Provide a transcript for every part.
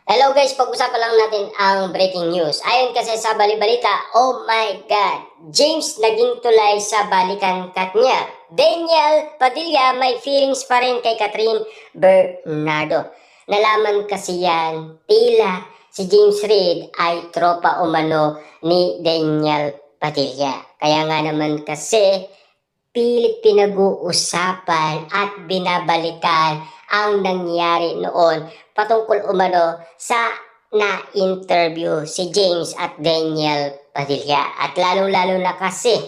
Hello guys, pag-usapan lang natin ang breaking news. Ayon kasi sa balibalita, oh my God, James naging tulay sa balikan kat niya. Daniel Padilla may feelings pa rin kay Catherine Bernardo. Nalaman kasi yan, tila si James Reid ay tropa umano ni Daniel Padilla. Kaya nga naman kasi pilit pinag-uusapan at binabalikan ang nangyari noon patungkol umano sa na-interview si James at Daniel Padilla. At lalong-lalo na kasi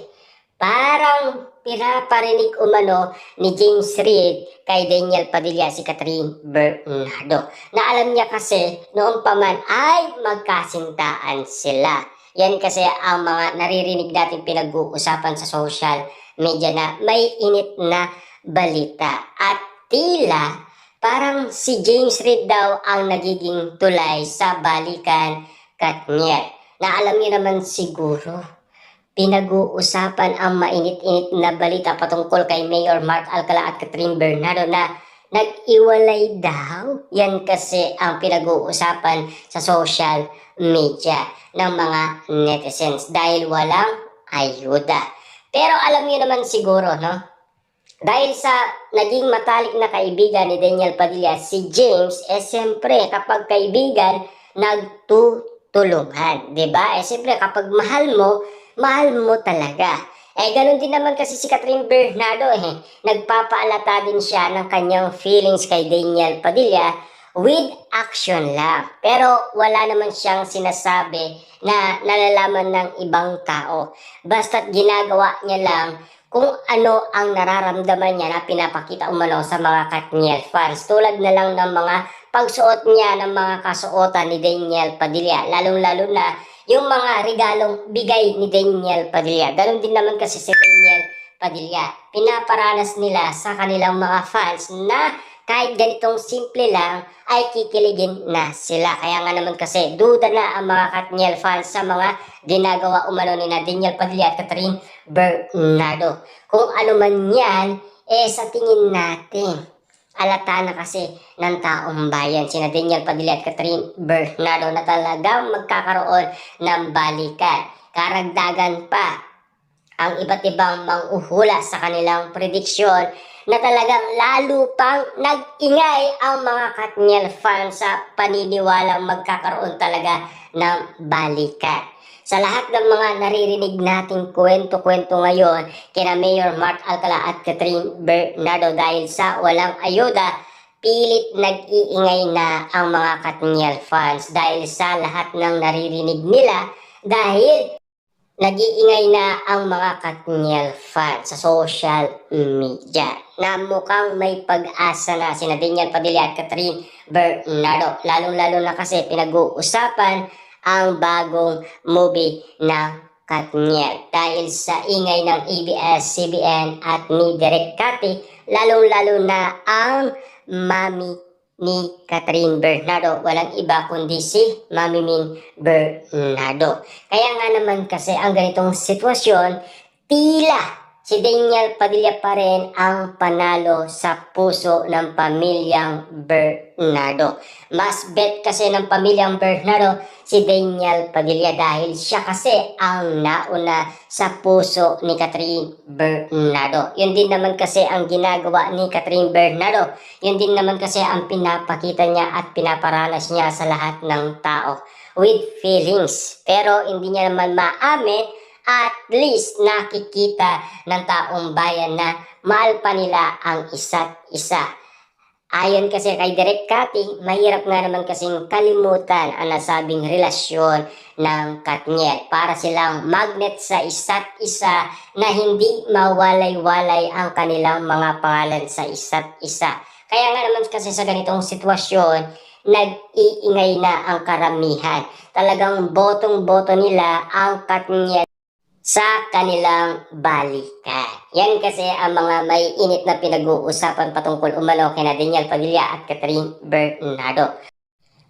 parang pinaparinig umano ni James Reid kay Daniel Padilla si Catherine Bernardo na alam niya kasi noon pa man ay magkasintaan sila. Yan kasi ang mga naririnig natin pinag-uusapan sa social media na may init na balita. At tila parang si James Reid daw ang nagiging tulay sa balikan Katniel. Na alam niyo naman siguro, pinag-uusapan ang mainit-init na balita patungkol kay Mayor Mark Alcala at Catherine Bernardo na nag-iwalay daw. Yan kasi ang pinag-uusapan sa social media ng mga netizens dahil walang ayuda. Pero alam niyo naman siguro, no? Dahil sa naging matalik na kaibigan ni Daniel Padilla, si James, siyempre kapag kaibigan, nagtutulungan. Diba? Siyempre kapag mahal mo talaga. Ganun din naman kasi si Catherine Bernardo, nagpapaalata din siya ng kanyang feelings kay Daniel Padilla with action lang. Pero wala naman siyang sinasabi na nalalaman ng ibang tao. Basta't ginagawa niya lang kung ano ang nararamdaman niya na pinapakita umano sa mga Katniel fans. Tulad na lang ng mga pagsuot niya ng mga kasuotan ni Daniel Padilla. Lalong-lalo na yung mga regalong bigay ni Daniel Padilla. Ganon din naman kasi si Daniel Padilla. Pinaparanas nila sa kanilang mga fans na kahit ganitong simple lang ay kikiligin na sila. Kaya nga naman kasi duda na ang mga Katniel fans sa mga ginagawa umano ni Daniel Padilla at Catherine Bernardo. Kung ano man yan, sa tingin natin, alata na kasi ng taong bayan sina Daniel Padilla at Catherine Bernardo na talagang magkakaroon ng balikan. Karagdagan pa ang iba't ibang mang-uhula sa kanilang prediksyon na talagang lalo pang nag-ingay ang mga Katniel fans sa paniniwalang magkakaroon talaga ng balikan. Sa lahat ng mga naririnig nating kwento-kwento ngayon kina Mayor Mark Alcala at Catherine Bernardo dahil sa walang ayuda, pilit nag-iingay na ang mga Katniel fans dahil sa lahat ng naririnig nila dahil nag-iingay na ang mga Katniel fans sa social media na mukhang may pag-asa na sina Daniel Padilla at Catherine Bernardo. Lalong-lalo na kasi pinag-uusapan ang bagong movie ng Katniel. Dahil sa ingay ng ABS-CBN at ni Direk Cathy, lalong-lalo na ang mami ni Catherine Bernardo. Walang iba kundi si Mami Min Bernardo. Kaya nga naman kasi ang ganitong sitwasyon, tila si Daniel Padilla pa rin ang panalo sa puso ng pamilyang Bernardo. Mas bet kasi ng pamilyang Bernardo si Daniel Padilla dahil siya kasi ang nauna sa puso ni Catherine Bernardo. Yun din naman kasi ang ginagawa ni Catherine Bernardo. Yun din naman kasi ang pinapakita niya at pinaparanas niya sa lahat ng tao with feelings. Pero hindi niya naman maamin, at least nakikita ng taong bayan na mahal pa nila ang isa't isa. Ayon kasi kay Direk Cathy, mahirap nga naman kasing kalimutan ang nasabing relasyon ng Katniel para silang magnet sa isa't isa na hindi mawalay-walay ang kanilang mga pangalan sa isa't isa. Kaya nga naman kasi sa ganitong sitwasyon, nag-iingay na ang karamihan. Talagang botong-boto nila ang Katniel sa kanilang balikan. Yan kasi ang mga may init na pinag-uusapan patungkol umano kina Daniel Padilla at Catherine Bernardo.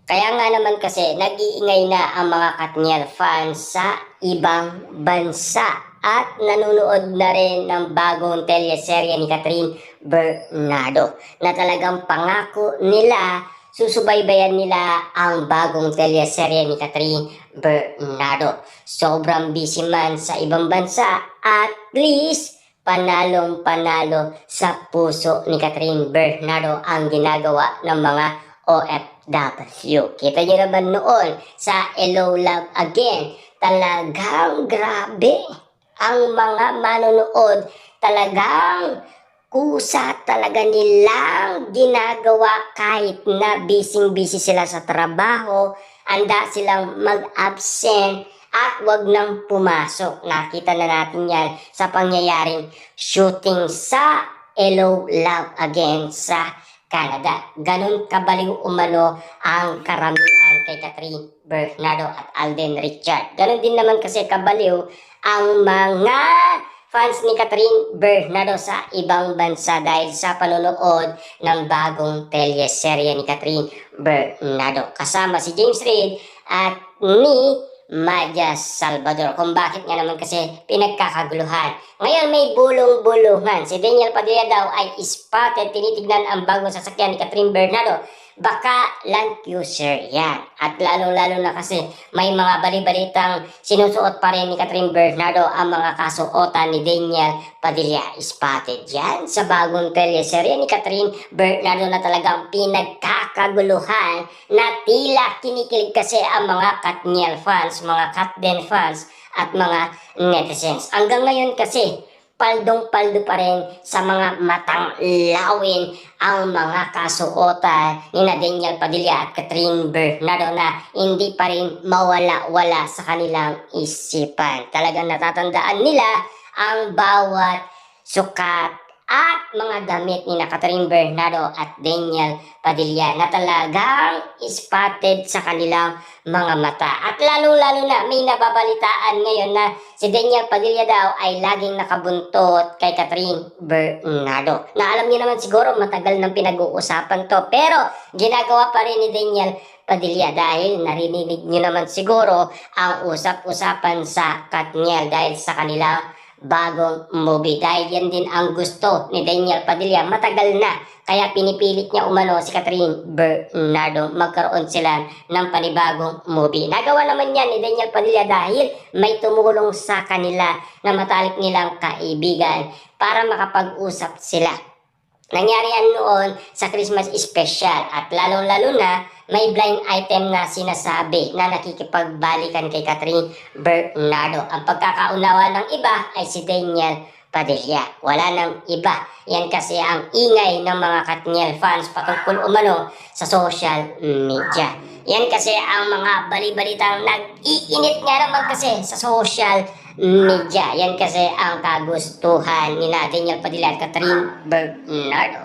Kaya nga naman kasi nag-iingay na ang mga Katniel fans sa ibang bansa at nanonood na rin ng bagong teleserye ni Catherine Bernardo na talagang pangako nila susubaybayan nila ang bagong teleserye ni Catherine Bernardo. Sobrang busy man sa ibang bansa, at least panalong-panalo sa puso ni Catherine Bernardo ang ginagawa ng mga OFW. Kita niyo naman noon sa Hello Love Again, talagang grabe ang mga manonood, talagang kusa talaga nilang ginagawa kahit na busy sila sa trabaho, handa silang mag-absent at wag nang pumasok. Nakita na natin yan sa pangyayaring shooting sa Hello Love Again sa Canada. Ganon kabaliw umano ang karamihan kay Catherine Bernardo at Alden Richard. Ganon din naman kasi kabaliw ang mga fans ni Catherine Bernardo sa ibang bansa dahil sa panonood ng bagong teleserye ni Catherine Bernardo. Kasama si James Reid at ni Maya Salvador. Kung bakit nga naman kasi pinagkakaguluhan. Ngayon may bulong-bulungan. Si Daniel Padilla daw ay spotted tinitignan ang bagong sasakyan ni Catherine Bernardo. Baka land user yan. At lalong-lalo na kasi may mga bali-balitang sinusuot pa rin ni Catherine Bernardo ang mga kasuotan ni Daniel Padilla. Spotted yan sa bagong teleserye ni Catherine Bernardo na talagang pinagkakaguluhan, na tila kinikilig kasi ang mga Katniel fans, mga Katden fans at mga netizens. Hanggang ngayon kasi paldong-paldo pa rin sa mga matang lawin ang mga kasuotan ni Daniel Padilla at Catherine Bernardo na hindi pa rin mawala-wala sa kanilang isipan. Talagang natatandaan nila ang bawat sukat at mga damit ni Catherine Bernardo at Daniel Padilla na talagang spotted sa kanilang mga mata. At lalo-lalo na may nababalitaan ngayon na si Daniel Padilla daw ay laging nakabuntot kay Catherine Bernardo. Na alam niyo naman siguro matagal nang pinag-uusapan to, pero ginagawa pa rin ni Daniel Padilla dahil narinig niyo naman siguro ang usap-usapan sa Katniel dahil sa kanilang bagong movie. Dahil yan din ang gusto ni Daniel Padilla matagal na, kaya pinipilit niya umano si Catherine Bernardo magkaroon sila ng panibagong movie. Nagawa naman yan ni Daniel Padilla dahil may tumulong sa kanila na matalik nilang kaibigan para makapag-usap sila. Nangyari yan noon sa Christmas special, at lalong-lalo na may blind item na sinasabi na nakikipagbalikan kay Catherine Bernardo. Ang pagkakaunawa ng iba ay si Daniel Padilla. Wala nang iba. Yan kasi ang ingay ng mga Katniel fans patungkol umano sa social media. Yan kasi ang mga bali-balitang nag-iinit nga naman kasi sa social media. Yan kasi ang kagustuhan ni Daniel Padilla at Catherine Bernardo.